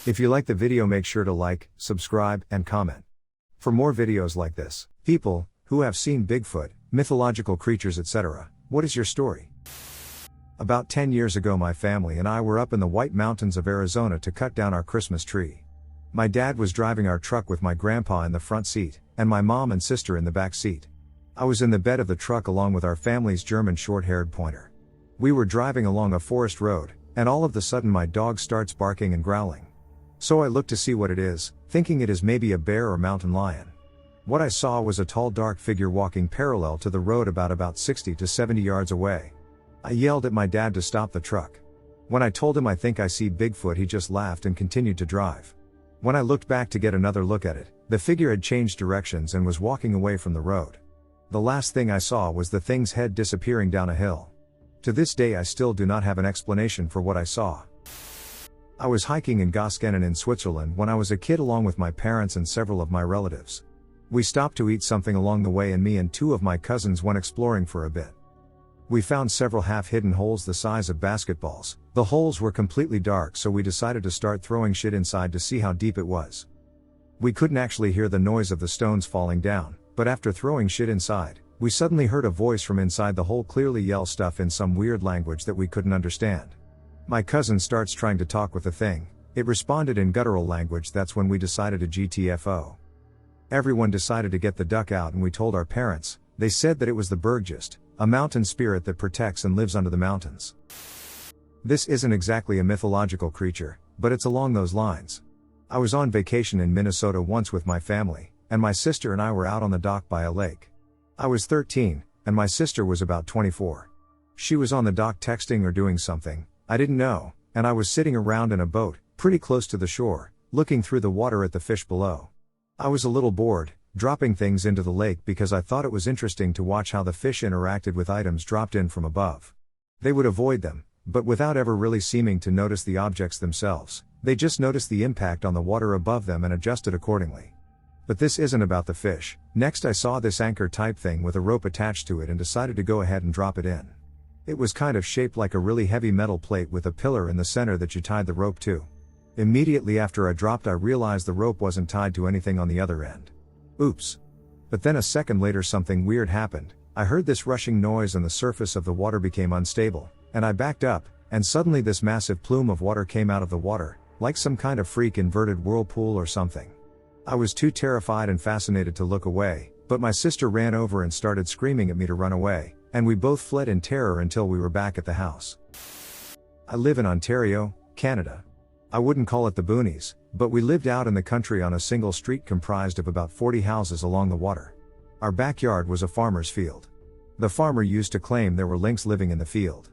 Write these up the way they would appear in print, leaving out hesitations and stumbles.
If you like the video, make sure to like, subscribe, and comment. For more videos like this, people who have seen Bigfoot, mythological creatures, etc., what is your story? About 10 years ago, my family and I were up in the White Mountains of Arizona to cut down our Christmas tree. My dad was driving our truck with my grandpa in the front seat, and my mom and sister in the back seat. I was in the bed of the truck along with our family's German short-haired pointer. We were driving along a forest road, and all of a sudden my dog starts barking and growling. So I looked to see what it is, thinking it is maybe a bear or mountain lion. What I saw was a tall dark figure walking parallel to the road about 60 to 70 yards away. I yelled at my dad to stop the truck. When I told him I think I see Bigfoot, he just laughed and continued to drive. When I looked back to get another look at it, the figure had changed directions and was walking away from the road. The last thing I saw was the thing's head disappearing down a hill. To this day I still do not have an explanation for what I saw. I was hiking in Goskenen in Switzerland when I was a kid along with my parents and several of my relatives. We stopped to eat something along the way and me and two of my cousins went exploring for a bit. We found several half-hidden holes the size of basketballs. The holes were completely dark, so we decided to start throwing shit inside to see how deep it was. We couldn't actually hear the noise of the stones falling down, but after throwing shit inside, we suddenly heard a voice from inside the hole clearly yell stuff in some weird language that we couldn't understand. My cousin starts trying to talk with the thing. It responded in guttural language. That's when we decided to GTFO. Everyone decided to get the duck out and we told our parents. They said that it was the Berggist, a mountain spirit that protects and lives under the mountains. This isn't exactly a mythological creature, but it's along those lines. I was on vacation in Minnesota once with my family, and my sister and I were out on the dock by a lake. I was 13, and my sister was about 24. She was on the dock texting or doing something, I didn't know, and I was sitting around in a boat, pretty close to the shore, looking through the water at the fish below. I was a little bored, dropping things into the lake because I thought it was interesting to watch how the fish interacted with items dropped in from above. They would avoid them, but without ever really seeming to notice the objects themselves, they just noticed the impact on the water above them and adjusted accordingly. But this isn't about the fish. Next I saw this anchor type thing with a rope attached to it and decided to go ahead and drop it in. It was kind of shaped like a really heavy metal plate with a pillar in the center that you tied the rope to. Immediately after I dropped, I realized the rope wasn't tied to anything on the other end. Oops. But then a second later something weird happened. I heard this rushing noise and the surface of the water became unstable, and I backed up, and suddenly this massive plume of water came out of the water, like some kind of freak inverted whirlpool or something. I was too terrified and fascinated to look away, but my sister ran over and started screaming at me to run away, and we both fled in terror until we were back at the house. I live in Ontario, Canada. I wouldn't call it the boonies, but we lived out in the country on a single street comprised of about 40 houses along the water. Our backyard was a farmer's field. The farmer used to claim there were lynx living in the field.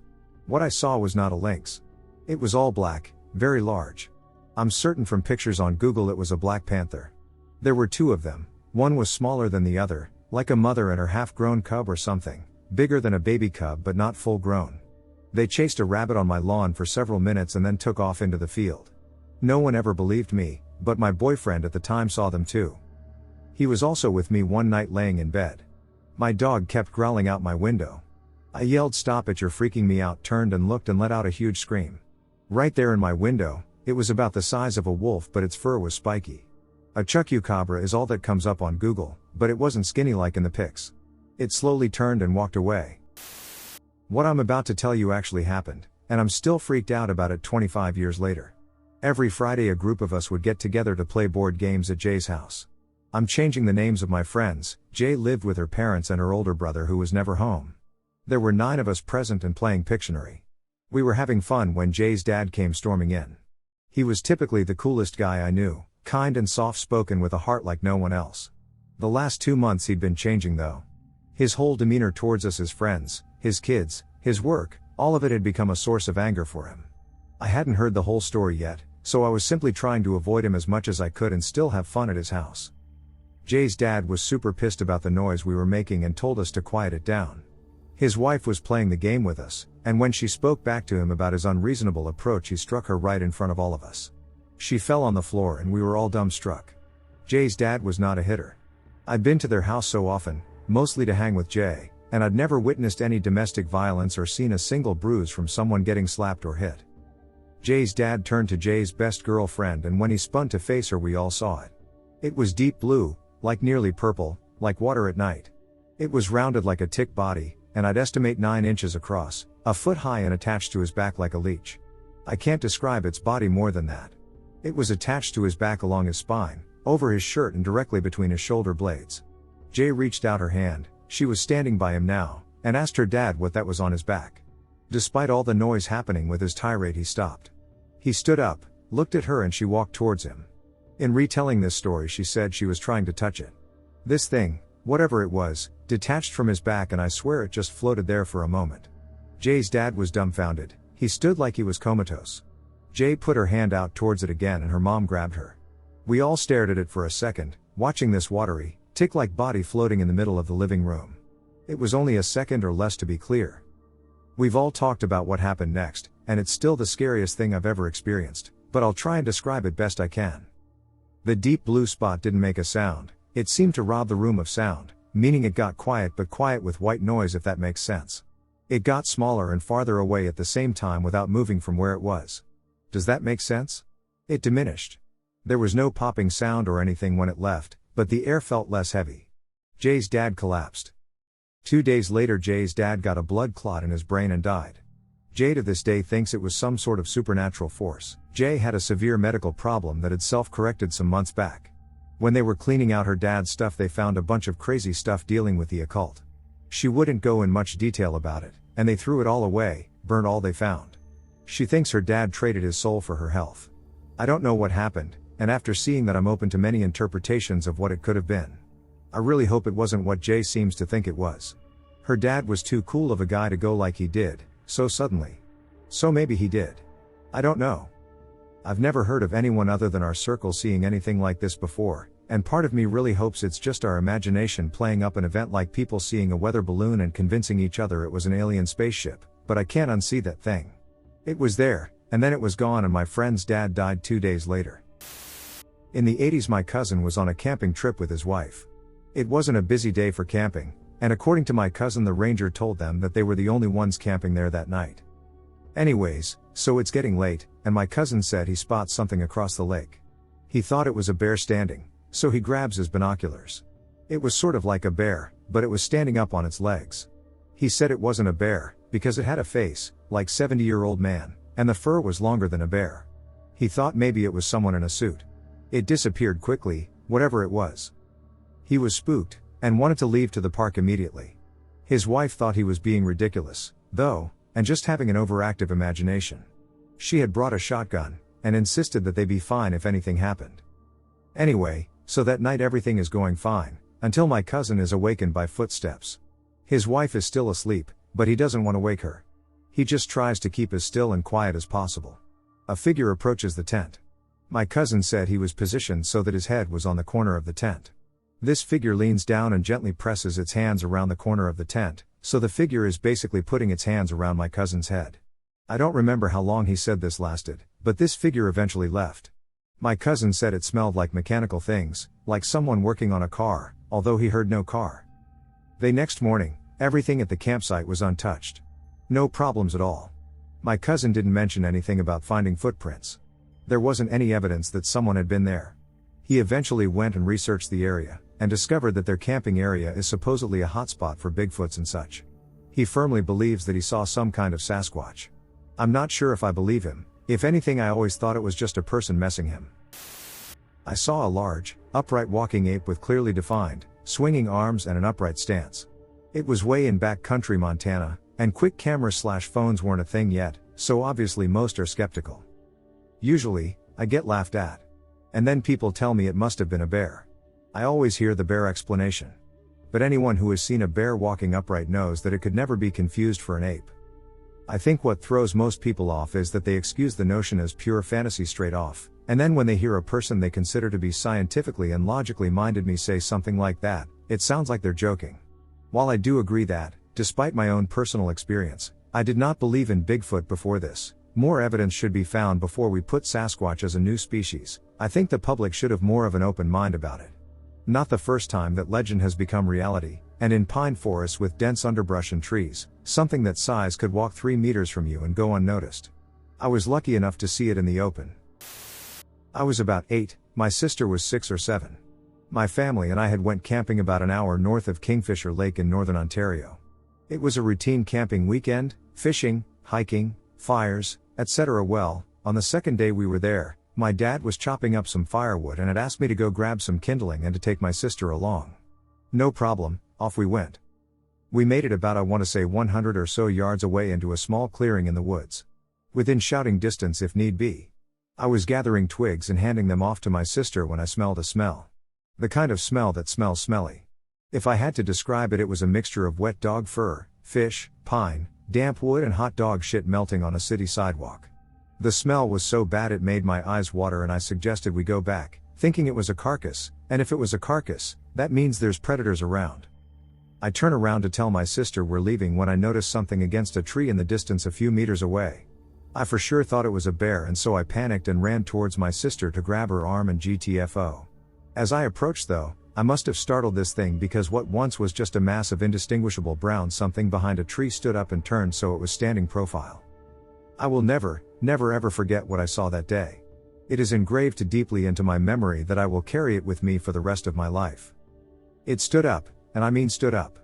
What I saw was not a lynx. It was all black, very large. I'm certain from pictures on Google it was a black panther. There were two of them. One was smaller than the other, like a mother and her half-grown cub or something, bigger than a baby cub but not full-grown. They chased a rabbit on my lawn for several minutes and then took off into the field. No one ever believed me, but my boyfriend at the time saw them too. He was also with me one night laying in bed. My dog kept growling out my window. I yelled, "Stop it, you're freaking me out," turned and looked and let out a huge scream. Right there in my window, it was about the size of a wolf but its fur was spiky. A chupacabra is all that comes up on Google, but it wasn't skinny like in the pics. It slowly turned and walked away. What I'm about to tell you actually happened, and I'm still freaked out about it 25 years later. Every Friday a group of us would get together to play board games at Jay's house. I'm changing the names of my friends. Jay lived with her parents and her older brother who was never home. There were 9 of us present and playing Pictionary. We were having fun when Jay's dad came storming in. He was typically the coolest guy I knew, kind and soft-spoken with a heart like no one else. The last 2 months he'd been changing though. His whole demeanor towards us as friends, his kids, his work, all of it had become a source of anger for him. I hadn't heard the whole story yet, so I was simply trying to avoid him as much as I could and still have fun at his house. Jay's dad was super pissed about the noise we were making and told us to quiet it down. His wife was playing the game with us, and when she spoke back to him about his unreasonable approach, he struck her right in front of all of us. She fell on the floor and we were all dumbstruck. Jay's dad was not a hitter. I'd been to their house so often, mostly to hang with Jay, and I'd never witnessed any domestic violence or seen a single bruise from someone getting slapped or hit. Jay's dad turned to Jay's best girlfriend, and when he spun to face her, we all saw it. It was deep blue, like nearly purple, like water at night. It was rounded like a tick body, and I'd estimate 9 inches across, a foot high, and attached to his back like a leech. I can't describe its body more than that. It was attached to his back along his spine, over his shirt, and directly between his shoulder blades. Jay reached out her hand, she was standing by him now, and asked her dad what that was on his back. Despite all the noise happening with his tirade, he stopped. He stood up, looked at her, and she walked towards him. In retelling this story, she said she was trying to touch it. This thing, whatever it was, detached from his back, and I swear it just floated there for a moment. Jay's dad was dumbfounded. He stood like he was comatose. Jay put her hand out towards it again, and her mom grabbed her. We all stared at it for a second, watching this watery, tick-like body floating in the middle of the living room. It was only a second or less, to be clear. We've all talked about what happened next, and it's still the scariest thing I've ever experienced, but I'll try and describe it best I can. The deep blue spot didn't make a sound. It seemed to rob the room of sound, meaning it got quiet, but quiet with white noise, if that makes sense. It got smaller and farther away at the same time without moving from where it was. Does that make sense? It diminished. There was no popping sound or anything when it left, but the air felt less heavy. Jay's dad collapsed. 2 days later, Jay's dad got a blood clot in his brain and died. Jay to this day thinks it was some sort of supernatural force. Jay had a severe medical problem that had self-corrected some months back. When they were cleaning out her dad's stuff, they found a bunch of crazy stuff dealing with the occult. She wouldn't go in much detail about it, and they threw it all away, burned all they found. She thinks her dad traded his soul for her health. I don't know what happened, and after seeing that, I'm open to many interpretations of what it could have been. I really hope it wasn't what Jay seems to think it was. Her dad was too cool of a guy to go like he did, so suddenly. So maybe he did. I don't know. I've never heard of anyone other than our circle seeing anything like this before, and part of me really hopes it's just our imagination playing up an event, like people seeing a weather balloon and convincing each other it was an alien spaceship, but I can't unsee that thing. It was there, and then it was gone, and my friend's dad died 2 days later. In the 80s, my cousin was on a camping trip with his wife. It wasn't a busy day for camping, and according to my cousin, the ranger told them that they were the only ones camping there that night. Anyways, so it's getting late, and my cousin said he spots something across the lake. He thought it was a bear standing, so he grabs his binoculars. It was sort of like a bear, but it was standing up on its legs. He said it wasn't a bear, because it had a face, like 70-year-old man, and the fur was longer than a bear. He thought maybe it was someone in a suit. It disappeared quickly, whatever it was. He was spooked, and wanted to leave to the park immediately. His wife thought he was being ridiculous, though, and just having an overactive imagination. She had brought a shotgun, and insisted that they be fine if anything happened. Anyway, so that night everything is going fine, until my cousin is awakened by footsteps. His wife is still asleep, but he doesn't want to wake her. He just tries to keep as still and quiet as possible. A figure approaches the tent. My cousin said he was positioned so that his head was on the corner of the tent. This figure leans down and gently presses its hands around the corner of the tent, so the figure is basically putting its hands around my cousin's head. I don't remember how long he said this lasted, but this figure eventually left. My cousin said it smelled like mechanical things, like someone working on a car, although he heard no car. The next morning, everything at the campsite was untouched. No problems at all. My cousin didn't mention anything about finding footprints. There wasn't any evidence that someone had been there. He eventually went and researched the area, and discovered that their camping area is supposedly a hotspot for Bigfoots and such. He firmly believes that he saw some kind of Sasquatch. I'm not sure if I believe him. If anything, I always thought it was just a person messing him. I saw a large, upright walking ape with clearly defined, swinging arms and an upright stance. It was way in backcountry Montana, and quick cameras/phones weren't a thing yet, so obviously most are skeptical. Usually, I get laughed at. And then people tell me it must have been a bear. I always hear the bear explanation. But anyone who has seen a bear walking upright knows that it could never be confused for an ape. I think what throws most people off is that they excuse the notion as pure fantasy straight off, and then when they hear a person they consider to be scientifically and logically minded me say something like that, it sounds like they're joking. While I do agree that, despite my own personal experience, I did not believe in Bigfoot before this, more evidence should be found before we put Sasquatch as a new species. I think the public should have more of an open mind about it. Not the first time that legend has become reality, and in pine forests with dense underbrush and trees, something that size could walk 3 meters from you and go unnoticed. I was lucky enough to see it in the open. I was about 8, my sister was 6 or 7. My family and I had went camping about an hour north of Kingfisher Lake in northern Ontario. It was a routine camping weekend, fishing, hiking, fires, etc. Well, on the second day we were there, my dad was chopping up some firewood and had asked me to go grab some kindling and to take my sister along. No problem, off we went. We made it about 100 or so yards away into a small clearing in the woods. Within shouting distance if need be. I was gathering twigs and handing them off to my sister when I smelled a smell. The kind of smell that smells smelly. If I had to describe it, it was a mixture of wet dog fur, fish, pine, damp wood and hot dog shit melting on a city sidewalk. The smell was so bad it made my eyes water and I suggested we go back, thinking it was a carcass, and if it was a carcass, that means there's predators around. I turn around to tell my sister we're leaving when I notice something against a tree in the distance a few meters away. I for sure thought it was a bear and so I panicked and ran towards my sister to grab her arm and GTFO. As I approached though, I must have startled this thing because what once was just a mass of indistinguishable brown something behind a tree stood up and turned so it was standing profile. I will never ever forget what I saw that day. It is engraved too deeply into my memory that I will carry it with me for the rest of my life. It stood up, and I mean stood up.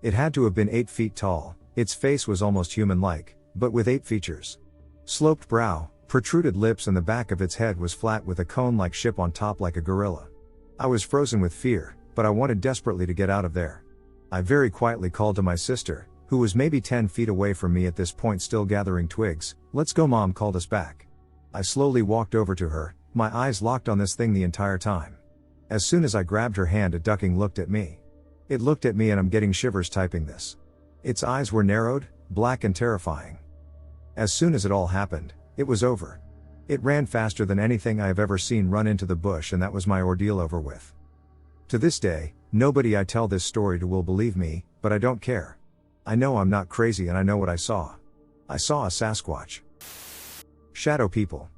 It had to have been 8 feet tall, its face was almost human-like, but with 8 features. Sloped brow, protruded lips and the back of its head was flat with a cone-like ship on top like a gorilla. I was frozen with fear, but I wanted desperately to get out of there. I very quietly called to my sister, who was maybe 10 feet away from me at this point still gathering twigs, "Let's go, Mom called us back." I slowly walked over to her, my eyes locked on this thing the entire time. As soon as I grabbed her hand it ducking looked at me. It looked at me and I'm getting shivers typing this. Its eyes were narrowed, black and terrifying. As soon as it all happened, it was over. It ran faster than anything I have ever seen run into the bush and that was my ordeal over with. To this day, nobody I tell this story to will believe me, but I don't care. I know I'm not crazy and I know what I saw. I saw a Sasquatch. Shadow people.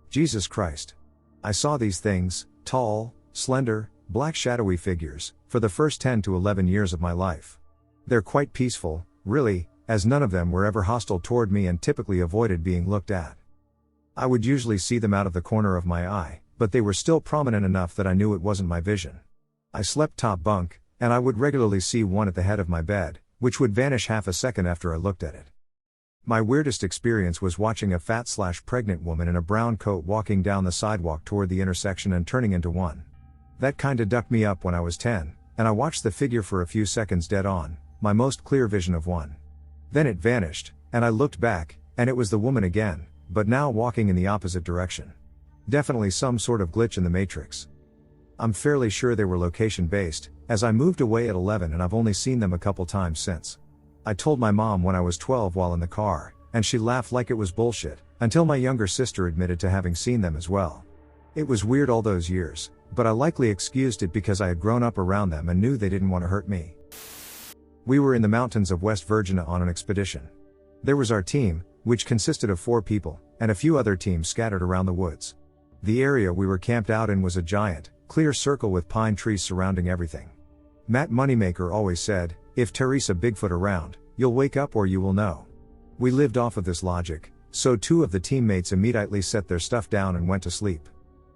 Jesus Christ. I saw these things, tall, slender, black shadowy figures, for the first 10 to 11 years of my life. They're quite peaceful, really, as none of them were ever hostile toward me and typically avoided being looked at. I would usually see them out of the corner of my eye, but they were still prominent enough that I knew it wasn't my vision. I slept top bunk, and I would regularly see one at the head of my bed, which would vanish half a second after I looked at it. My weirdest experience was watching a fat/pregnant woman in a brown coat walking down the sidewalk toward the intersection and turning into one. That kinda ducked me up when I was 10, and I watched the figure for a few seconds dead on, my most clear vision of one. Then it vanished, and I looked back, and it was the woman again, but now walking in the opposite direction. Definitely some sort of glitch in the matrix. I'm fairly sure they were location-based, as I moved away at 11 and I've only seen them a couple times since. I told my mom when I was 12 while in the car, and she laughed like it was bullshit, until my younger sister admitted to having seen them as well. It was weird all those years, but I likely excused it because I had grown up around them and knew they didn't want to hurt me. We were in the mountains of West Virginia on an expedition. There was our team, which consisted of 4 people, and a few other teams scattered around the woods. The area we were camped out in was a giant, clear circle with pine trees surrounding everything. Matt Moneymaker always said, "If Teresa Bigfoot around, you'll wake up or you will know." We lived off of this logic, so 2 of the teammates immediately set their stuff down and went to sleep.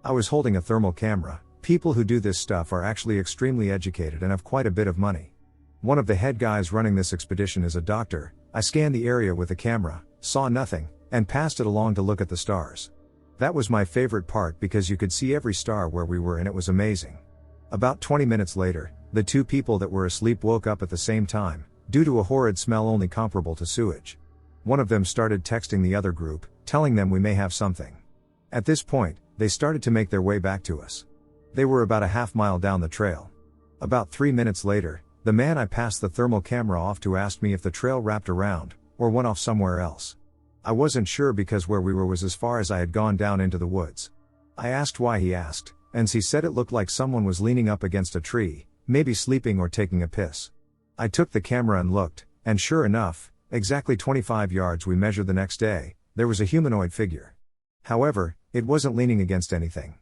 I was holding a thermal camera. People who do this stuff are actually extremely educated and have quite a bit of money. One of the head guys running this expedition is a doctor. I scanned the area with the camera, saw nothing, and passed it along to look at the stars. That was my favorite part because you could see every star where we were and it was amazing. About 20 minutes later, the 2 people that were asleep woke up at the same time, due to a horrid smell only comparable to sewage. One of them started texting the other group, telling them we may have something. At this point, they started to make their way back to us. They were about a half-mile down the trail. About 3 minutes later, the man I passed the thermal camera off to asked me if the trail wrapped around, or went off somewhere else. I wasn't sure because where we were was as far as I had gone down into the woods. I asked why he asked, and he said it looked like someone was leaning up against a tree, maybe sleeping or taking a piss. I took the camera and looked, and sure enough, exactly 25 yards we measured the next day, there was a humanoid figure. However, it wasn't leaning against anything.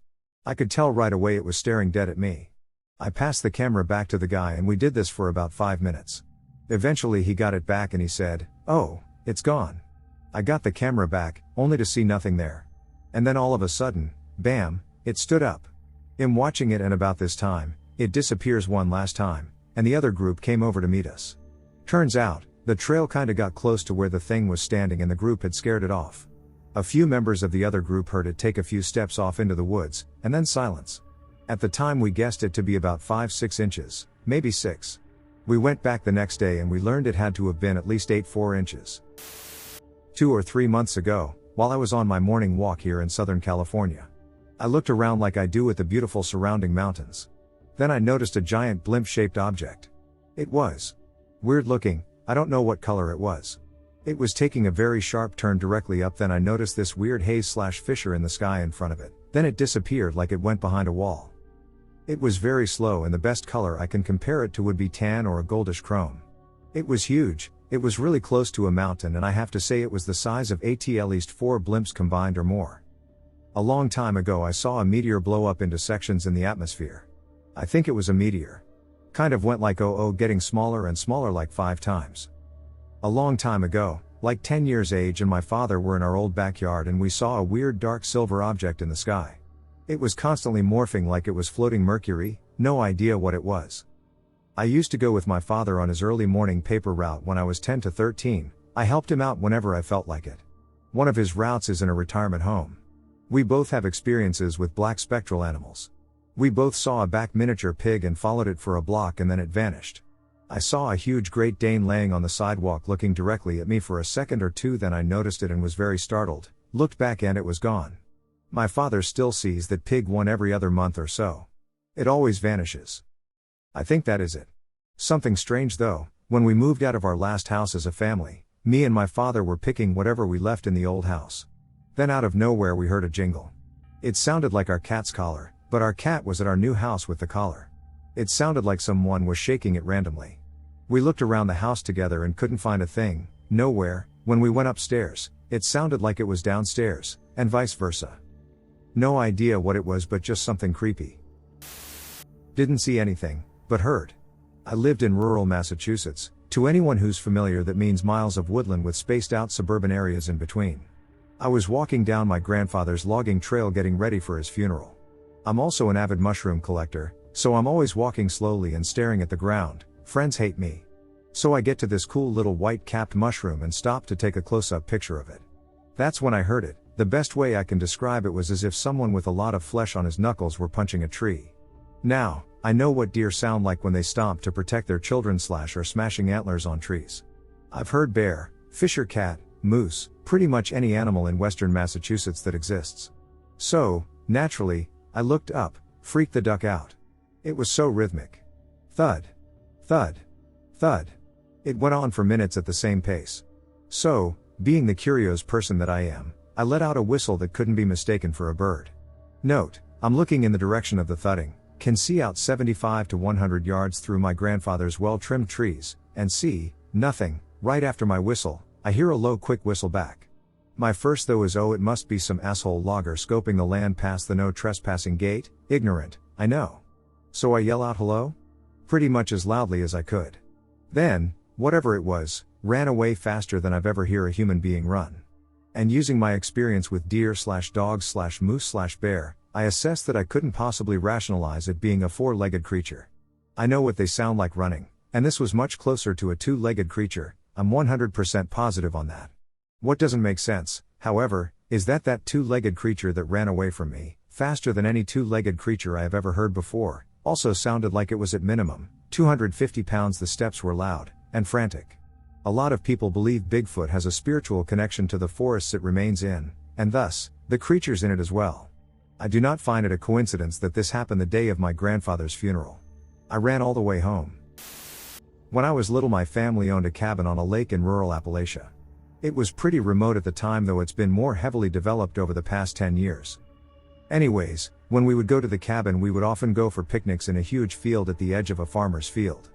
I could tell right away it was staring dead at me. I passed the camera back to the guy and we did this for about 5 minutes. Eventually he got it back and he said, "Oh, it's gone." I got the camera back, only to see nothing there. And then all of a sudden, bam, it stood up. I'm watching it, and about this time, it disappears one last time, and the other group came over to meet us. Turns out, the trail kinda got close to where the thing was standing and the group had scared it off. A few members of the other group heard it take a few steps off into the woods, and then silence. At the time we guessed it to be about 5-6 inches, maybe 6. We went back the next day and we learned it had to have been at least 4 inches. 2 or 3 months ago, while I was on my morning walk here in Southern California, I looked around like I do at the beautiful surrounding mountains. Then I noticed a giant blimp-shaped object. It was weird looking, I don't know what color it was. It was taking a very sharp turn directly up, then I noticed this weird haze/fissure in the sky in front of it, then it disappeared like it went behind a wall. It was very slow, and the best color I can compare it to would be tan or a goldish chrome. It was huge, it was really close to a mountain, and I have to say it was the size of at least 4 blimps combined or more. A long time ago I saw a meteor blow up into sections in the atmosphere. I think it was a meteor. Kind of went like getting smaller and smaller, like 5 times. A long time ago, like 10 years age, and my father were in our old backyard and we saw a weird dark silver object in the sky. It was constantly morphing like it was floating mercury, no idea what it was. I used to go with my father on his early morning paper route when I was 10 to 13, I helped him out whenever I felt like it. One of his routes is in a retirement home. We both have experiences with black spectral animals. We both saw a back miniature pig and followed it for a block and then it vanished. I saw a huge Great Dane laying on the sidewalk looking directly at me for a second or two, then I noticed it and was very startled, looked back and it was gone. My father still sees that pig one every other month or so. It always vanishes. I think that is it. Something strange though, when we moved out of our last house as a family, me and my father were picking whatever we left in the old house. Then out of nowhere we heard a jingle. It sounded like our cat's collar, but our cat was at our new house with the collar. It sounded like someone was shaking it randomly. We looked around the house together and couldn't find a thing, nowhere. When we went upstairs, it sounded like it was downstairs, and vice versa. No idea what it was, but just something creepy. Didn't see anything, but heard. I lived in rural Massachusetts. To anyone who's familiar, that means miles of woodland with spaced out suburban areas in between. I was walking down my grandfather's logging trail getting ready for his funeral. I'm also an avid mushroom collector, so I'm always walking slowly and staring at the ground. Friends hate me. So I get to this cool little white-capped mushroom and stop to take a close-up picture of it. That's when I heard it. The best way I can describe it was as if someone with a lot of flesh on his knuckles were punching a tree. Now, I know what deer sound like when they stomp to protect their children or smashing antlers on trees. I've heard bear, fisher cat, moose, pretty much any animal in western Massachusetts that exists. So, naturally, I looked up, freaked the duck out. It was so rhythmic. Thud. Thud. Thud. It went on for minutes at the same pace. So, being the curious person that I am, I let out a whistle that couldn't be mistaken for a bird. Note, I'm looking in the direction of the thudding, can see out 75 to 100 yards through my grandfather's well-trimmed trees, and see nothing. Right after my whistle, I hear a low quick whistle back. My first though is it must be some asshole logger scoping the land past the no trespassing gate, ignorant, I know. So I yell out hello? Pretty much as loudly as I could. Then, whatever it was, ran away faster than I've ever heard a human being run. And using my experience with deer/dogs/moose/bear, I assessed that I couldn't possibly rationalize it being a 4-legged creature. I know what they sound like running, and this was much closer to a 2-legged creature. I'm 100% positive on that. What doesn't make sense, however, is that 2-legged creature that ran away from me, faster than any 2-legged creature I have ever heard before, also sounded like it was at minimum 250 pounds. The steps were loud and frantic. A lot of people believe Bigfoot has a spiritual connection to the forests it remains in, and thus, the creatures in it as well. I do not find it a coincidence that this happened the day of my grandfather's funeral. I ran all the way home. When I was little, my family owned a cabin on a lake in rural Appalachia. It was pretty remote at the time, though it's been more heavily developed over the past 10 years. Anyways, when we would go to the cabin, we would often go for picnics in a huge field at the edge of a farmer's field.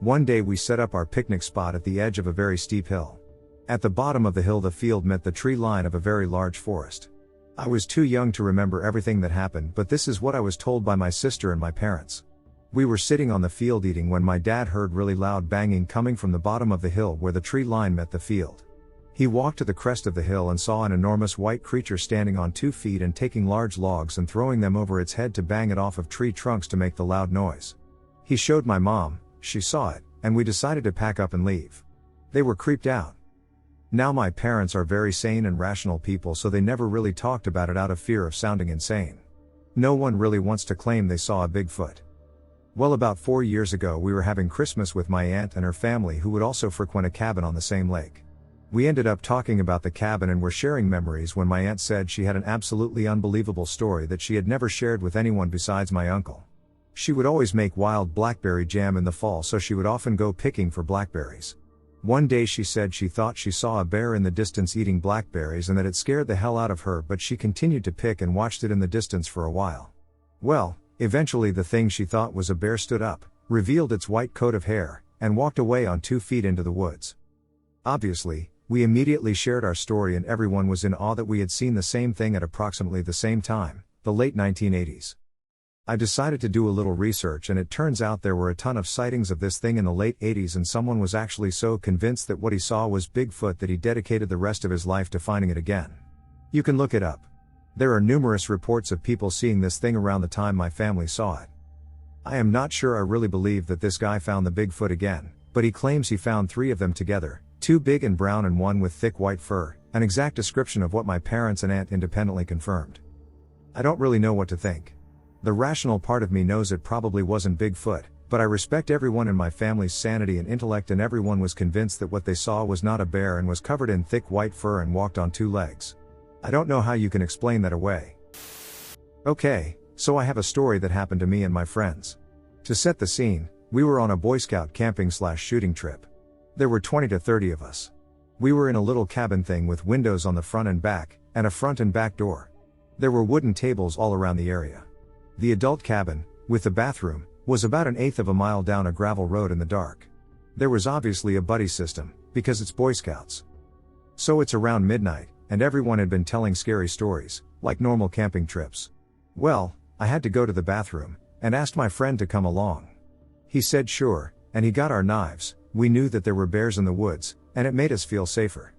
One day we set up our picnic spot at the edge of a very steep hill. At the bottom of the hill, the field met the tree line of a very large forest. I was too young to remember everything that happened, but this is what I was told by my sister and my parents. We were sitting on the field eating when my dad heard really loud banging coming from the bottom of the hill where the tree line met the field. He walked to the crest of the hill and saw an enormous white creature standing on 2 feet and taking large logs and throwing them over its head to bang it off of tree trunks to make the loud noise. He showed my mom, she saw it, and we decided to pack up and leave. They were creeped out. Now my parents are very sane and rational people, so they never really talked about it out of fear of sounding insane. No one really wants to claim they saw a Bigfoot. Well, about 4 years ago we were having Christmas with my aunt and her family, who would also frequent a cabin on the same lake. We ended up talking about the cabin and were sharing memories when my aunt said she had an absolutely unbelievable story that she had never shared with anyone besides my uncle. She would always make wild blackberry jam in the fall, so she would often go picking for blackberries. One day she said she thought she saw a bear in the distance eating blackberries and that it scared the hell out of her, but she continued to pick and watched it in the distance for a while. Well, eventually the thing she thought was a bear stood up, revealed its white coat of hair, and walked away on 2 feet into the woods. Obviously, we immediately shared our story and everyone was in awe that we had seen the same thing at approximately the same time, the late 1980s. I decided to do a little research, and it turns out there were a ton of sightings of this thing in the late 80s, and someone was actually so convinced that what he saw was Bigfoot that he dedicated the rest of his life to finding it again. You can look it up. There are numerous reports of people seeing this thing around the time my family saw it. I am not sure I really believe that this guy found the Bigfoot again, but he claims he found 3 of them together, 2 big and brown and 1 with thick white fur, an exact description of what my parents and aunt independently confirmed. I don't really know what to think. The rational part of me knows it probably wasn't Bigfoot, but I respect everyone in my family's sanity and intellect, and everyone was convinced that what they saw was not a bear and was covered in thick white fur and walked on 2 legs. I don't know how you can explain that away. Okay, so I have a story that happened to me and my friends. To set the scene, we were on a Boy Scout camping/shooting trip. There were 20 to 30 of us. We were in a little cabin thing with windows on the front and back, and a front and back door. There were wooden tables all around the area. The adult cabin, with the bathroom, was about 1/8 of a mile down a gravel road in the dark. There was obviously a buddy system, because it's Boy Scouts. So it's around midnight, and everyone had been telling scary stories, like normal camping trips. Well, I had to go to the bathroom, and asked my friend to come along. He said sure, and he got our knives. We knew that there were bears in the woods, and it made us feel safer.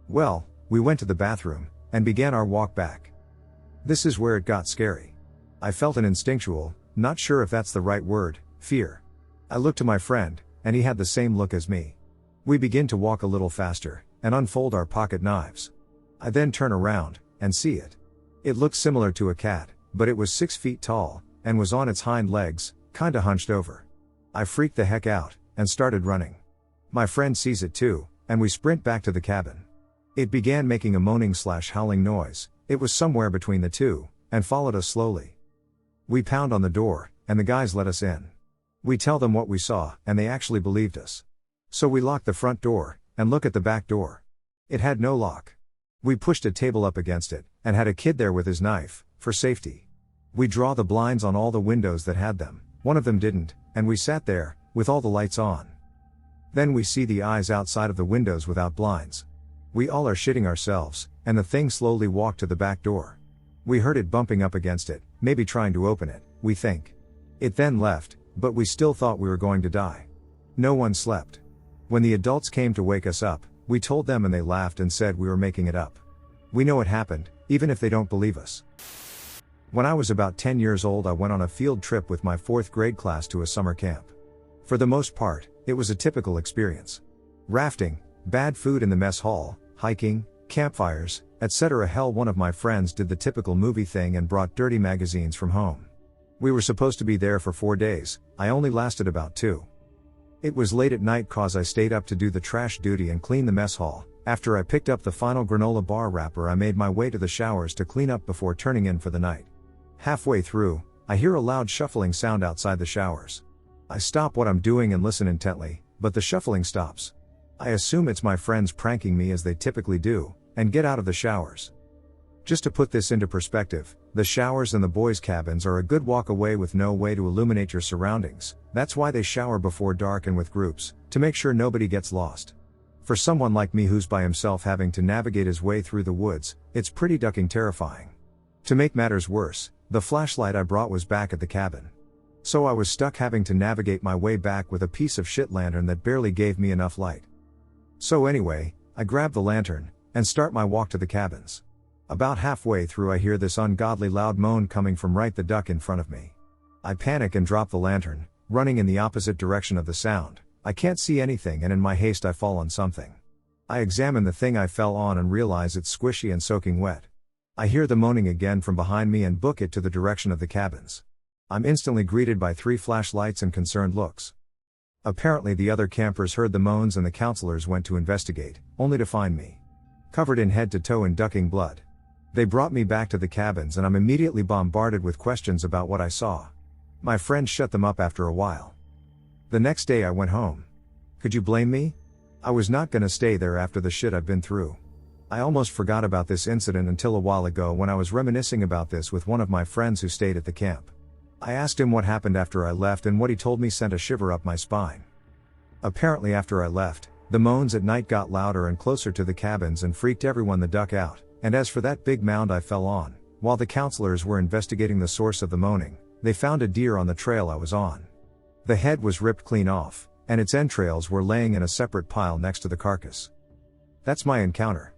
Well, we went to the bathroom, and began our walk back. This is where it got scary. I felt an instinctual, not sure if that's the right word, fear. I looked to my friend, and he had the same look as me. We begin to walk a little faster, and unfold our pocket knives. I then turn around, and see it. It looked similar to a cat, but it was 6 feet tall, and was on its hind legs, kinda hunched over. I freaked the heck out, and started running. My friend sees it too, and we sprint back to the cabin. It began making a moaning/howling noise. It was somewhere between the two, and followed us slowly. We pound on the door, and the guys let us in. We tell them what we saw, and they actually believed us. So we lock the front door, and look at the back door. It had no lock. We pushed a table up against it, and had a kid there with his knife, for safety. We draw the blinds on all the windows that had them, one of them didn't, and we sat there, with all the lights on. Then we see the eyes outside of the windows without blinds. We all are shitting ourselves, and the thing slowly walked to the back door. We heard it bumping up against it, maybe trying to open it, we think. It then left, but we still thought we were going to die. No one slept. When the adults came to wake us up, we told them and they laughed and said we were making it up. We know it happened, even if they don't believe us. When I was about 10 years old, I went on a field trip with my 4th grade class to a summer camp. For the most part, it was a typical experience. Rafting, bad food in the mess hall, hiking, campfires, etc. Hell, one of my friends did the typical movie thing and brought dirty magazines from home. We were supposed to be there for 4 days, I only lasted about 2. It was late at night cause I stayed up to do the trash duty and clean the mess hall. After I picked up the final granola bar wrapper, I made my way to the showers to clean up before turning in for the night. Halfway through, I hear a loud shuffling sound outside the showers. I stop what I'm doing and listen intently, but the shuffling stops. I assume it's my friends pranking me as they typically do, and get out of the showers. Just to put this into perspective, the showers in the boys' cabins are a good walk away with no way to illuminate your surroundings. That's why they shower before dark and with groups, to make sure nobody gets lost. For someone like me who's by himself having to navigate his way through the woods, it's pretty ducking terrifying. To make matters worse, the flashlight I brought was back at the cabin. So I was stuck having to navigate my way back with a piece of shit lantern that barely gave me enough light. So anyway, I grab the lantern, and start my walk to the cabins. About halfway through I hear this ungodly loud moan coming from right the duck in front of me. I panic and drop the lantern, running in the opposite direction of the sound. I can't see anything and in my haste I fall on something. I examine the thing I fell on and realize it's squishy and soaking wet. I hear the moaning again from behind me and book it to the direction of the cabins. I'm instantly greeted by 3 flashlights and concerned looks. Apparently the other campers heard the moans and the counselors went to investigate, only to find me covered in head to toe in ducking blood. They brought me back to the cabins and I'm immediately bombarded with questions about what I saw. My friends shut them up after a while. The next day I went home. Could you blame me? I was not gonna stay there after the shit I've been through. I almost forgot about this incident until a while ago when I was reminiscing about this with one of my friends who stayed at the camp. I asked him what happened after I left and what he told me sent a shiver up my spine. Apparently after I left, the moans at night got louder and closer to the cabins and freaked everyone the duck out. And as for that big mound I fell on, while the counselors were investigating the source of the moaning, they found a deer on the trail I was on. The head was ripped clean off, and its entrails were laying in a separate pile next to the carcass. That's my encounter.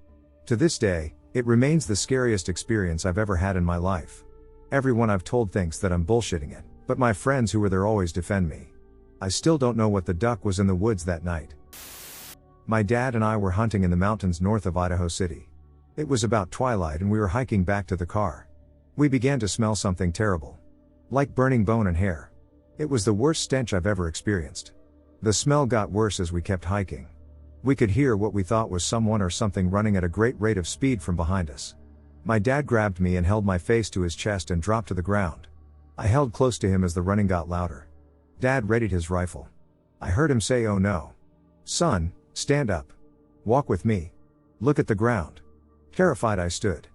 To this day, it remains the scariest experience I've ever had in my life. Everyone I've told thinks that I'm bullshitting it, but my friends who were there always defend me. I still don't know what the duck was in the woods that night. My dad and I were hunting in the mountains north of Idaho City. It was about twilight and we were hiking back to the car. We began to smell something terrible. Like burning bone and hair. It was the worst stench I've ever experienced. The smell got worse as we kept hiking. We could hear what we thought was someone or something running at a great rate of speed from behind us. My dad grabbed me and held my face to his chest and dropped to the ground. I held close to him as the running got louder. Dad readied his rifle. I heard him say, "Oh no. Son, stand up. Walk with me. Look at the ground." Terrified I stood.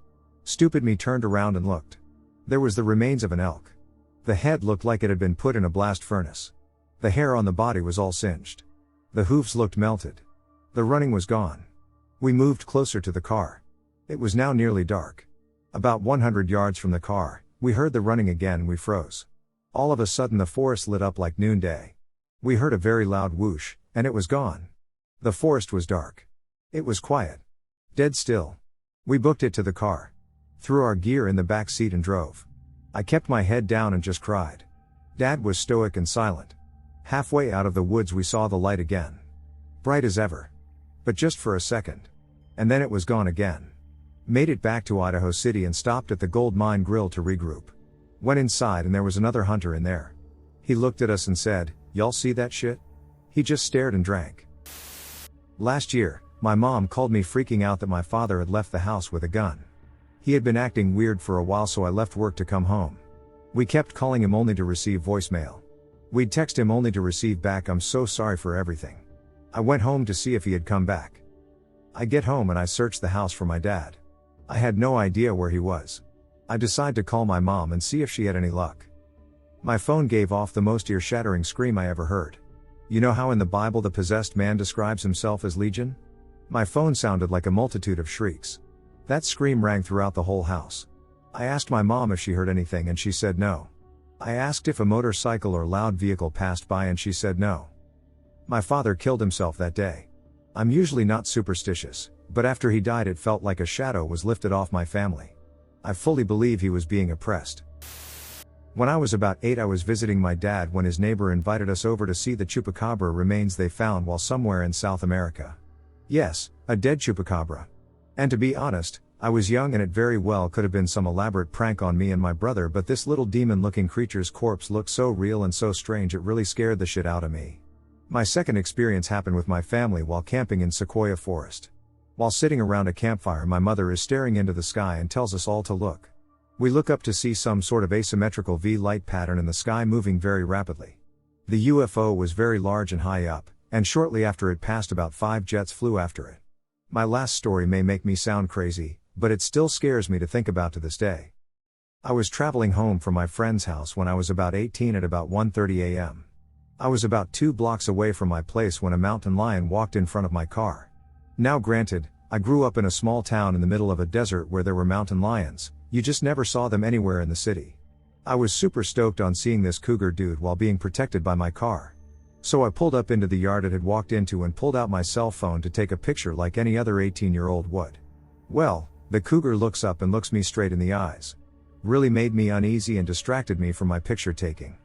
Stupid me turned around and looked. There was the remains of an elk. The head looked like it had been put in a blast furnace. The hair on the body was all singed. The hoofs looked melted. The running was gone. We moved closer to the car. It was now nearly dark. About 100 yards from the car, we heard the running again and we froze. All of a sudden the forest lit up like noonday. We heard a very loud whoosh, and it was gone. The forest was dark. It was quiet. Dead still. We booked it to the car. Threw our gear in the back seat and drove. I kept my head down and just cried. Dad was stoic and silent. Halfway out of the woods we saw the light again. Bright as ever. But just for a second. And then it was gone again. Made it back to Idaho City and stopped at the Gold Mine Grill to regroup. Went inside and there was another hunter in there. He looked at us and said, "Y'all see that shit?" He just stared and drank. Last year, my mom called me freaking out that my father had left the house with a gun. He had been acting weird for a while, so I left work to come home. We kept calling him only to receive voicemail. We'd text him only to receive back, "I'm so sorry for everything." I went home to see if he had come back. I get home and I searched the house for my dad. I had no idea where he was. I decide to call my mom and see if she had any luck. My phone gave off the most ear-shattering scream I ever heard. You know how in the Bible the possessed man describes himself as Legion? My phone sounded like a multitude of shrieks. That scream rang throughout the whole house. I asked my mom if she heard anything and she said no. I asked if a motorcycle or loud vehicle passed by and she said no. My father killed himself that day. I'm usually not superstitious, but after he died it felt like a shadow was lifted off my family. I fully believe he was being oppressed. When I was about 8 I was visiting my dad when his neighbor invited us over to see the chupacabra remains they found while somewhere in South America. Yes, a dead chupacabra. And to be honest, I was young and it very well could have been some elaborate prank on me and my brother, but this little demon-looking creature's corpse looked so real and so strange it really scared the shit out of me. My second experience happened with my family while camping in Sequoia Forest. While sitting around a campfire, my mother is staring into the sky and tells us all to look. We look up to see some sort of asymmetrical V-light pattern in the sky moving very rapidly. The UFO was very large and high up, and shortly after it passed about 5 jets flew after it. My last story may make me sound crazy, but it still scares me to think about to this day. I was traveling home from my friend's house when I was about 18 at about 1:30 a.m. I was about 2 blocks away from my place when a mountain lion walked in front of my car. Now granted, I grew up in a small town in the middle of a desert where there were mountain lions, you just never saw them anywhere in the city. I was super stoked on seeing this cougar dude while being protected by my car. So I pulled up into the yard it had walked into and pulled out my cell phone to take a picture like any other 18-year-old would. Well, the cougar looks up and looks me straight in the eyes. Really made me uneasy and distracted me from my picture taking.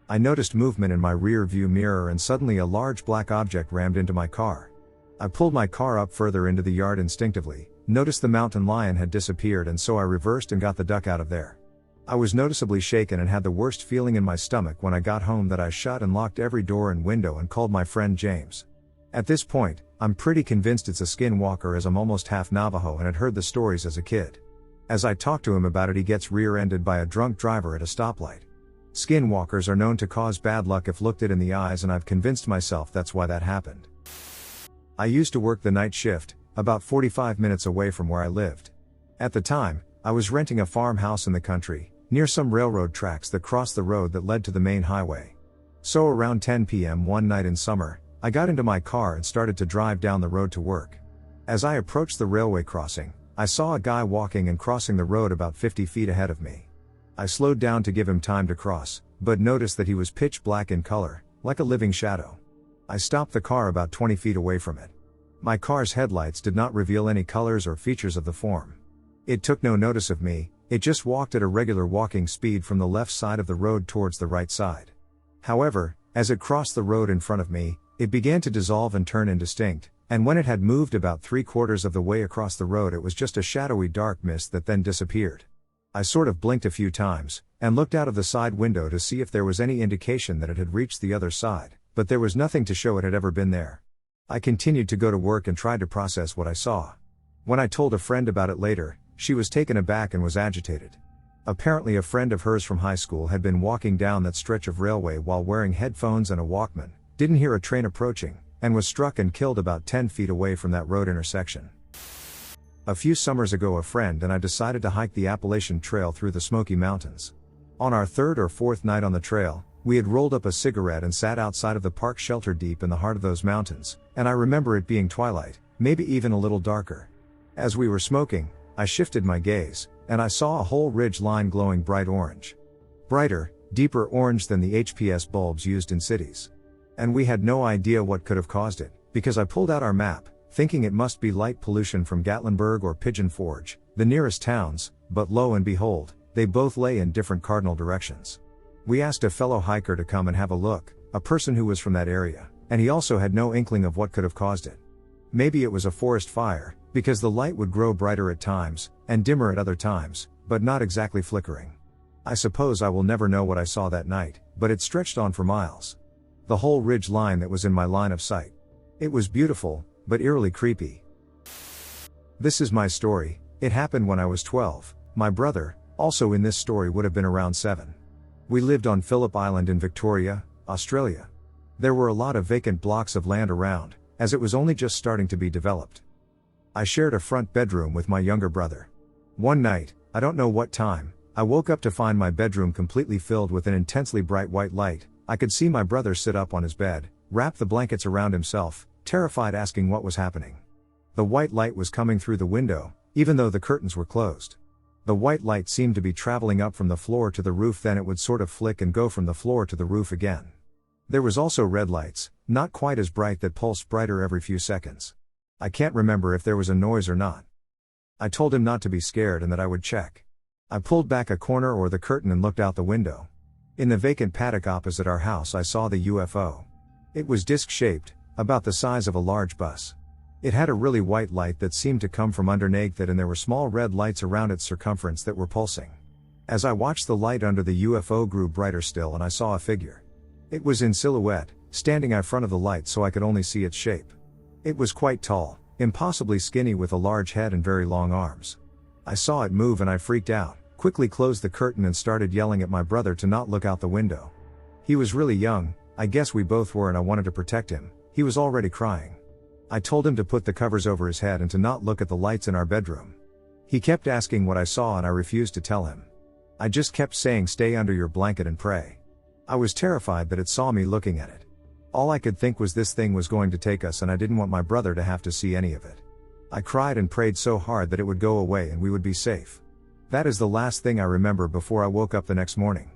I noticed movement in my rear view mirror and suddenly a large black object rammed into my car. I pulled my car up further into the yard instinctively, noticed the mountain lion had disappeared, and so I reversed and got the duck out of there. I was noticeably shaken and had the worst feeling in my stomach when I got home that I shut and locked every door and window and called my friend James. At this point, I'm pretty convinced it's a skinwalker as I'm almost half Navajo and had heard the stories as a kid. As I talk to him about it, he gets rear-ended by a drunk driver at a stoplight. Skinwalkers are known to cause bad luck if looked at in the eyes, and I've convinced myself that's why that happened. I used to work the night shift, about 45 minutes away from where I lived. At the time, I was renting a farmhouse in the country, near some railroad tracks that crossed the road that led to the main highway. So around 10 p.m. one night in summer, I got into my car and started to drive down the road to work. As I approached the railway crossing, I saw a guy walking and crossing the road about 50 feet ahead of me. I slowed down to give him time to cross, but noticed that he was pitch black in color, like a living shadow. I stopped the car about 20 feet away from it. My car's headlights did not reveal any colors or features of the form. It took no notice of me, it just walked at a regular walking speed from the left side of the road towards the right side. However, as it crossed the road in front of me, it began to dissolve and turn indistinct, and when it had moved about 3/4 of the way across the road, it was just a shadowy dark mist that then disappeared. I sort of blinked a few times, and looked out of the side window to see if there was any indication that it had reached the other side, but there was nothing to show it had ever been there. I continued to go to work and tried to process what I saw. When I told a friend about it later, she was taken aback and was agitated. Apparently a friend of hers from high school had been walking down that stretch of railway while wearing headphones and a Walkman, didn't hear a train approaching, and was struck and killed about 10 feet away from that road intersection. A few summers ago, a friend and I decided to hike the Appalachian Trail through the Smoky Mountains. On our third or fourth night on the trail, we had rolled up a cigarette and sat outside of the park shelter deep in the heart of those mountains, and I remember it being twilight, maybe even a little darker. As we were smoking, I shifted my gaze, and I saw a whole ridge line glowing bright orange. Brighter, deeper orange than the HPS bulbs used in cities. And we had no idea what could have caused it, because I pulled out our map, thinking it must be light pollution from Gatlinburg or Pigeon Forge, the nearest towns, but lo and behold, they both lay in different cardinal directions. We asked a fellow hiker to come and have a look, a person who was from that area, and he also had no inkling of what could have caused it. Maybe it was a forest fire, because the light would grow brighter at times, and dimmer at other times, but not exactly flickering. I suppose I will never know what I saw that night, but it stretched on for miles. The whole ridge line that was in my line of sight. It was beautiful, but eerily creepy. This is my story. It happened when I was 12. My brother, also in this story, would have been around 7. We lived on Phillip Island in Victoria, Australia. There were a lot of vacant blocks of land around, as it was only just starting to be developed. I shared a front bedroom with my younger brother. One night, I don't know what time, I woke up to find my bedroom completely filled with an intensely bright white light. I could see my brother sit up on his bed, wrap the blankets around himself, terrified, asking what was happening. The white light was coming through the window, even though the curtains were closed. The white light seemed to be traveling up from the floor to the roof, then it would sort of flick and go from the floor to the roof again. There was also red lights, not quite as bright, that pulsed brighter every few seconds. I can't remember if there was a noise or not. I told him not to be scared and that I would check. I pulled back a corner or the curtain and looked out the window. In the vacant paddock opposite our house, I saw the UFO. It was disc-shaped, about the size of a large bus. It had a really white light that seemed to come from underneath it, and there were small red lights around its circumference that were pulsing. As I watched, the light under the UFO grew brighter still, and I saw a figure. It was in silhouette, standing in front of the light so I could only see its shape. It was quite tall, impossibly skinny, with a large head and very long arms. I saw it move and I freaked out, quickly closed the curtain and started yelling at my brother to not look out the window. He was really young, I guess we both were, and I wanted to protect him. He was already crying. I told him to put the covers over his head and to not look at the lights in our bedroom. He kept asking what I saw and I refused to tell him. I just kept saying, "Stay under your blanket and pray." I was terrified that it saw me looking at it. All I could think was this thing was going to take us, and I didn't want my brother to have to see any of it. I cried and prayed so hard that it would go away and we would be safe. That is the last thing I remember before I woke up the next morning.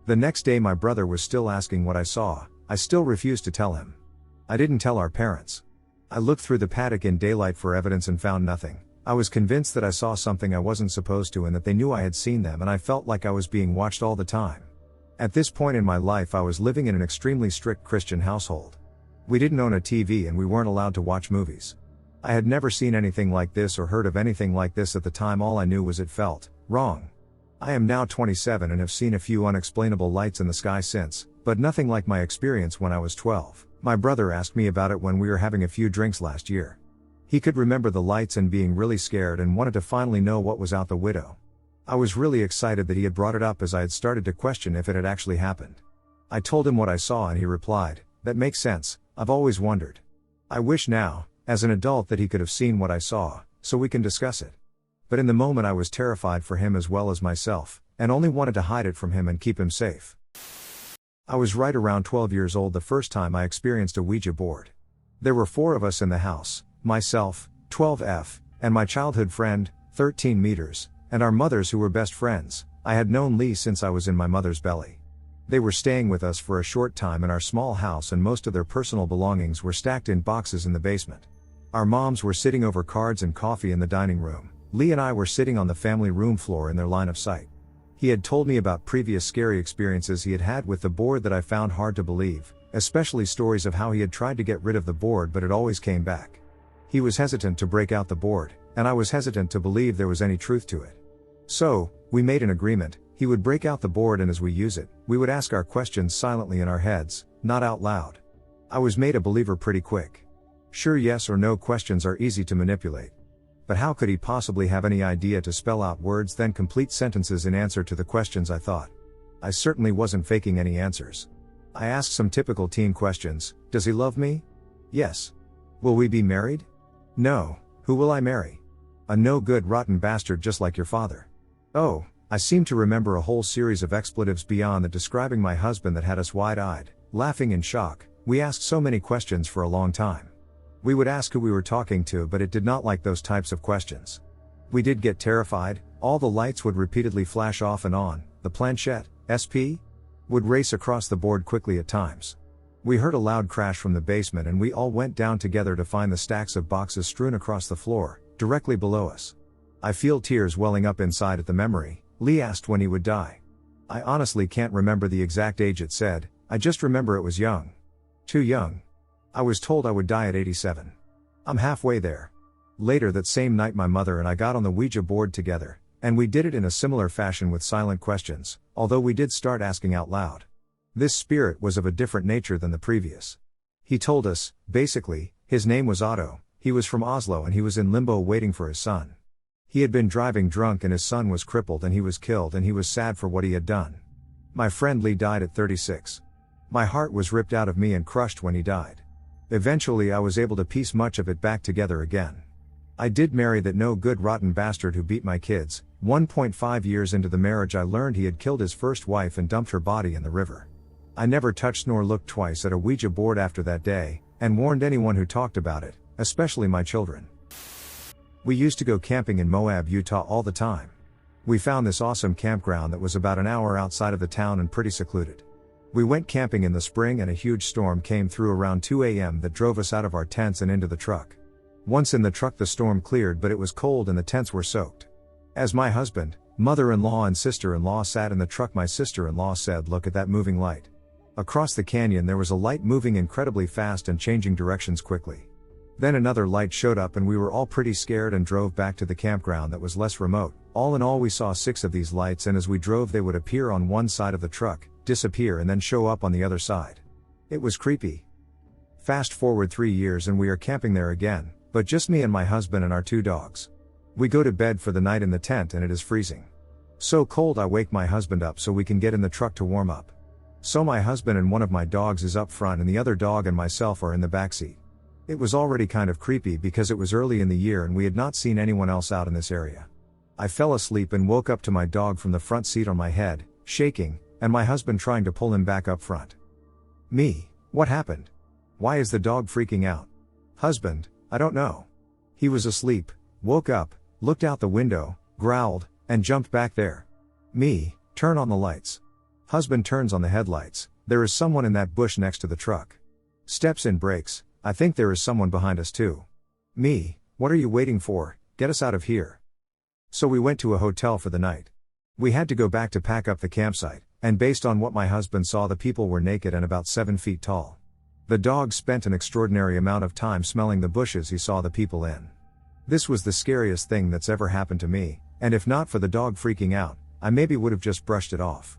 The next day my brother was still asking what I saw. I still refused to tell him. I didn't tell our parents. I looked through the paddock in daylight for evidence and found nothing. I was convinced that I saw something I wasn't supposed to and that they knew I had seen them, and I felt like I was being watched all the time. At this point in my life I was living in an extremely strict Christian household. We didn't own a TV and we weren't allowed to watch movies. I had never seen anything like this or heard of anything like this at the time. All I knew was it felt wrong. I am now 27 and have seen a few unexplainable lights in the sky since, but nothing like my experience when I was 12. My brother asked me about it when we were having a few drinks last year. He could remember the lights and being really scared and wanted to finally know what was out the window. I was really excited that he had brought it up, as I had started to question if it had actually happened. I told him what I saw and he replied, "That makes sense, I've always wondered." I wish now, as an adult, that he could have seen what I saw, so we can discuss it. But in the moment I was terrified for him as well as myself, and only wanted to hide it from him and keep him safe. I was right around 12 years old the first time I experienced a Ouija board. There were 4 of us in the house, myself, 12F, and my childhood friend, 13 meters, and our mothers who were best friends. I had known Lee since I was in my mother's belly. They were staying with us for a short time in our small house, and most of their personal belongings were stacked in boxes in the basement. Our moms were sitting over cards and coffee in the dining room. Lee and I were sitting on the family room floor in their line of sight. He had told me about previous scary experiences he had had with the board that I found hard to believe, especially stories of how he had tried to get rid of the board but it always came back. He was hesitant to break out the board, and I was hesitant to believe there was any truth to it. So, we made an agreement: he would break out the board, and as we use it, we would ask our questions silently in our heads, not out loud. I was made a believer pretty quick. Sure, yes or no questions are easy to manipulate. But how could he possibly have any idea to spell out words, then complete sentences in answer to the questions? I thought. I certainly wasn't faking any answers. I asked some typical teen questions. Does he love me? Yes. Will we be married? No. Who will I marry? A no good rotten bastard just like your father. Oh, I seem to remember a whole series of expletives beyond that describing my husband that had us wide-eyed, laughing in shock. We asked so many questions for a long time. We would ask who we were talking to, but it did not like those types of questions. We did get terrified. All the lights would repeatedly flash off and on. The planchette, SP, would race across the board quickly at times. We heard a loud crash from the basement and we all went down together to find the stacks of boxes strewn across the floor, directly below us. I feel tears welling up inside at the memory. Lee asked when he would die. I honestly can't remember the exact age it said, I just remember it was young. Too young. I was told I would die at 87. I'm halfway there. Later that same night my mother and I got on the Ouija board together, and we did it in a similar fashion with silent questions, although we did start asking out loud. This spirit was of a different nature than the previous. He told us, basically, his name was Otto, he was from Oslo and he was in limbo waiting for his son. He had been driving drunk and his son was crippled and he was killed, and he was sad for what he had done. My friend Lee died at 36. My heart was ripped out of me and crushed when he died. Eventually I was able to piece much of it back together again. I did marry that no good rotten bastard who beat my kids. 1.5 years into the marriage I learned he had killed his first wife and dumped her body in the river. I never touched nor looked twice at a Ouija board after that day, and warned anyone who talked about it, especially my children. We used to go camping in Moab, Utah all the time. We found this awesome campground that was about an hour outside of the town and pretty secluded. We went camping in the spring and a huge storm came through around 2 a.m. that drove us out of our tents and into the truck. Once in the truck the storm cleared, but it was cold and the tents were soaked. As my husband, mother-in-law and sister-in-law sat in the truck, my sister-in-law said, "Look at that moving light." Across the canyon there was a light moving incredibly fast and changing directions quickly. Then another light showed up and we were all pretty scared and drove back to the campground that was less remote. All in all we saw 6 of these lights, and as we drove they would appear on one side of the truck, disappear and then show up on the other side. It was creepy. Fast forward 3 years and we are camping there again, but just me and my husband and our 2 dogs. We go to bed for the night in the tent and it is freezing. So cold I wake my husband up so we can get in the truck to warm up. So my husband and one of my dogs is up front and the other dog and myself are in the back seat. It was already kind of creepy because it was early in the year and we had not seen anyone else out in this area. I fell asleep and woke up to my dog from the front seat on my head, shaking, and my husband trying to pull him back up front. Me, what happened? Why is the dog freaking out? Husband, I don't know. He was asleep, woke up, looked out the window, growled, and jumped back there. Me, turn on the lights. Husband turns on the headlights, There is someone in that bush next to the truck. Steps in, brakes. I think there is someone behind us too. Me, what are you waiting for? Get us out of here. So we went to a hotel for the night. We had to go back to pack up the campsite, and based on what my husband saw, the people were naked and about 7 feet tall. The dog spent an extraordinary amount of time smelling the bushes he saw the people in. This was the scariest thing that's ever happened to me, and if not for the dog freaking out, I maybe would have just brushed it off.